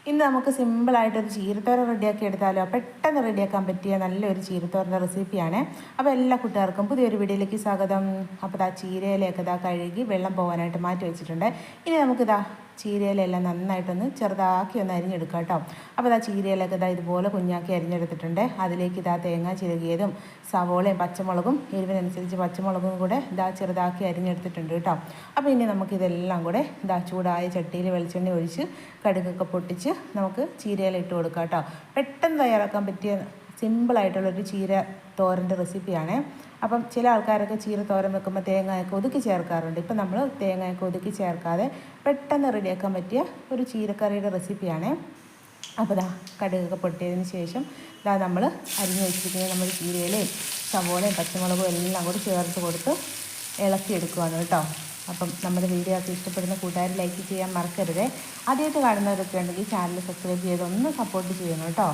ഇന്ന് നമുക്ക് സിമ്പിളായിട്ടൊരു ചീരത്തോരൻ റെഡിയാക്കി എടുത്താലോ. പെട്ടെന്ന് റെഡിയാക്കാൻ പറ്റിയ നല്ലൊരു ചീരത്തോരൻ്റെ റെസിപ്പിയാണ്. അപ്പോൾ എല്ലാ കൂട്ടുകാർക്കും പുതിയൊരു വീഡിയോയിലേക്ക് സ്വാഗതം. അപ്പോൾ ചീരയിലേക്ക് കഴുകി വെള്ളം പോകാനായിട്ട് മാറ്റി വെച്ചിട്ടുണ്ട്. ഇനി നമുക്കിതാ ചീരയിലെല്ലാം നന്നായിട്ടൊന്ന് ചെറുതാക്കി ഒന്ന് അരിഞ്ഞെടുക്കാം കേട്ടോ. അപ്പോൾ ചീരയിലൊക്കെ ഇതുപോലെ കുഞ്ഞാക്കി അരിഞ്ഞെടുത്തിട്ടുണ്ട്. അതിലേക്ക് തേങ്ങ ചിരകിയതും സവോളയും പച്ചമുളകും എരിവിനനുസരിച്ച് പച്ചമുളകും കൂടെ ചെറുതാക്കി അരിഞ്ഞെടുത്തിട്ടുണ്ട് കേട്ടോ. അപ്പോൾ ഇനി നമുക്കിതെല്ലാം കൂടെ ചൂടായ ചട്ടിയിൽ വെളിച്ചെണ്ണ ഒഴിച്ച് കടുകൊക്കെ പൊട്ടിച്ച് നമുക്ക് ചീരയില ഇട്ട് കൊടുക്കാം കേട്ടോ. പെട്ടെന്ന് തയ്യാറാക്കാൻ പറ്റിയ സിമ്പിളായിട്ടുള്ളൊരു ചീര തോരൻ്റെ റെസിപ്പിയാണ്. അപ്പം ചില ആൾക്കാരൊക്കെ ചീര തോരൻ വെക്കുമ്പോൾ തേങ്ങയൊക്കെ ഒതുക്കി ചേർക്കാറുണ്ട്. ഇപ്പം നമ്മൾ തേങ്ങയൊക്കെ ഒതുക്കി ചേർക്കാതെ പെട്ടെന്ന് റെഡിയാക്കാൻ പറ്റിയ ഒരു ചീരക്കറിയുടെ റെസിപ്പിയാണ്. അപ്പോൾ കടുകൊക്കെ പൊട്ടിയതിന് ശേഷം നമ്മൾ അരിഞ്ഞു വെച്ചിരിക്കുന്ന നമ്മുടെ ചീരയിലയും സവോളയും പച്ചമുളകും എല്ലാം കൂടി ചേർത്ത് കൊടുത്ത് ഇളക്കിയെടുക്കുകയാണ് കേട്ടോ. അപ്പം നമ്മുടെ വീഡിയോ ഒക്കെ ഇഷ്ടപ്പെടുന്ന കൂട്ടുകാർ ലൈക്ക് ചെയ്യാൻ മറക്കരുത്. ആദ്യമായിട്ട് കാണുന്നവരൊക്കെ ഉണ്ടെങ്കിൽ ചാനൽ സബ്സ്ക്രൈബ് ചെയ്ത് ഒന്ന് സപ്പോർട്ട് ചെയ്യണം കേട്ടോ.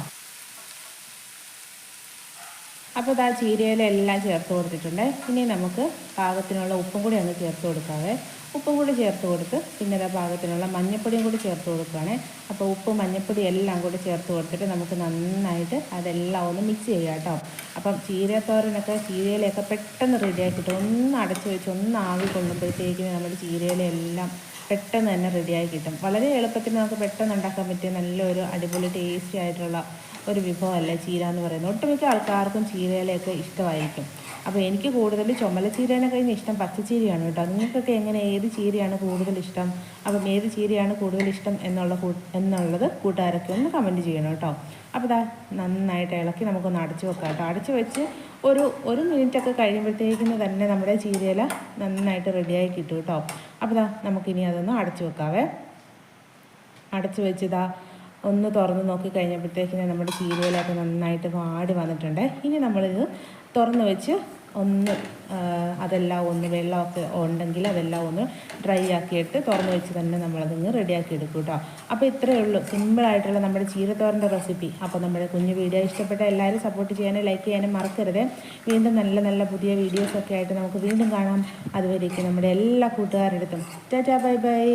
അപ്പോൾ ചീരയിലെല്ലാം ചേർത്ത് കൊടുത്തിട്ടുണ്ട്. ഇനി നമുക്ക് പാകത്തിനുള്ള ഉപ്പും കൂടി അങ്ങ് ചേർത്ത് കൊടുക്കാവേ. ഉപ്പും കൂടി ചേർത്ത് കൊടുത്ത് പിന്നെ പാകത്തിനുള്ള മഞ്ഞൾപ്പൊടിയും കൂടി ചേർത്ത് കൊടുക്കുകയാണ്. അപ്പോൾ ഉപ്പ് മഞ്ഞൾപ്പൊടി എല്ലാം കൂടി ചേർത്ത് കൊടുത്തിട്ട് നമുക്ക് നന്നായിട്ട് അതെല്ലാം ഒന്ന് മിക്സ് ചെയ്യാം കേട്ടോ. അപ്പം ചീരത്തോരനൊക്കെ ചീരയിലൊക്കെ പെട്ടെന്ന് റെഡിയാക്കിയിട്ട് ഒന്ന് അടച്ച് വെച്ച് ഒന്ന് ആവി കൊള്ളുമ്പോഴത്തേക്കിന് നമ്മുടെ ചീരയിലെല്ലാം പെട്ടെന്ന് തന്നെ റെഡിയാക്കി കിട്ടും. വളരെ എളുപ്പത്തിൽ നമുക്ക് പെട്ടെന്ന് ഉണ്ടാക്കാൻ പറ്റിയ നല്ലൊരു അടിപൊളി ടേസ്റ്റി ആയിട്ടുള്ള ഒരു വിഭവമല്ല ചീര എന്ന് പറയുന്നത്. ഒട്ടുമിക്ക ആൾക്കാർക്കും ചീരയിലൊക്കെ ഇഷ്ടമായിരിക്കും. അപ്പോൾ എനിക്ക് കൂടുതൽ ചുമലച്ചീരേനെ കഴിഞ്ഞ് ഇഷ്ടം പച്ചച്ചീരയാണ് കേട്ടോ. നിങ്ങൾക്കൊക്കെ എങ്ങനെ ഏത് ചീരയാണ് കൂടുതൽ ഇഷ്ടം? അപ്പം ഏത് ചീരയാണ് കൂടുതൽ ഇഷ്ടം എന്നുള്ളത് കൂട്ടുകാരൊക്കെ ഒന്ന് കമൻറ്റ് ചെയ്യണം കേട്ടോ. അപ്പോൾ നന്നായിട്ട് ഇളക്കി നമുക്കൊന്ന് അടച്ചു വെക്കാം കേട്ടോ. അടച്ചു വെച്ച് ഒരു മിനിറ്റൊക്കെ കഴിയുമ്പോഴത്തേക്കിന് തന്നെ നമ്മുടെ ചീരയില നന്നായിട്ട് റെഡിയായി കിട്ടും കേട്ടോ. അപ്പോൾ നമുക്കിനി അതൊന്ന് അടച്ചു വെക്കാവേ. അടച്ചു വെച്ച് ഒന്ന് തുറന്ന് നോക്കി കഴിഞ്ഞപ്പോഴത്തേക്കിന് നമ്മുടെ ചീരയിലൊക്കെ നന്നായിട്ട് വാടി വന്നിട്ടുണ്ട്. ഇനി നമ്മളിത് തുറന്ന് വെച്ച് ഒന്ന് അതെല്ലാം ഒന്ന് വെള്ളമൊക്കെ ഉണ്ടെങ്കിൽ അതെല്ലാം ഒന്ന് ഡ്രൈ ആക്കിയിട്ട് തുറന്ന് വെച്ച് തന്നെ നമ്മളതിങ്ങ് റെഡിയാക്കി എടുക്കും കേട്ടോ. അപ്പോൾ ഇത്രയേ ഉള്ളൂ സിമ്പിളായിട്ടുള്ള നമ്മുടെ ചീരത്തോരൻ്റെ റെസിപ്പി. അപ്പോൾ നമ്മുടെ കുഞ്ഞു വീഡിയോ ഇഷ്ടപ്പെട്ട എല്ലാവരും സപ്പോർട്ട് ചെയ്യാനും ലൈക്ക് ചെയ്യാനും മറക്കരുത്. വീണ്ടും നല്ല നല്ല പുതിയ വീഡിയോസൊക്കെ ആയിട്ട് നമുക്ക് വീണ്ടും കാണാം. അതുവരേക്കും നമ്മുടെ എല്ലാ കൂട്ടുകാരുടെ അടുത്തും ടാറ്റാ ബൈ ബൈ.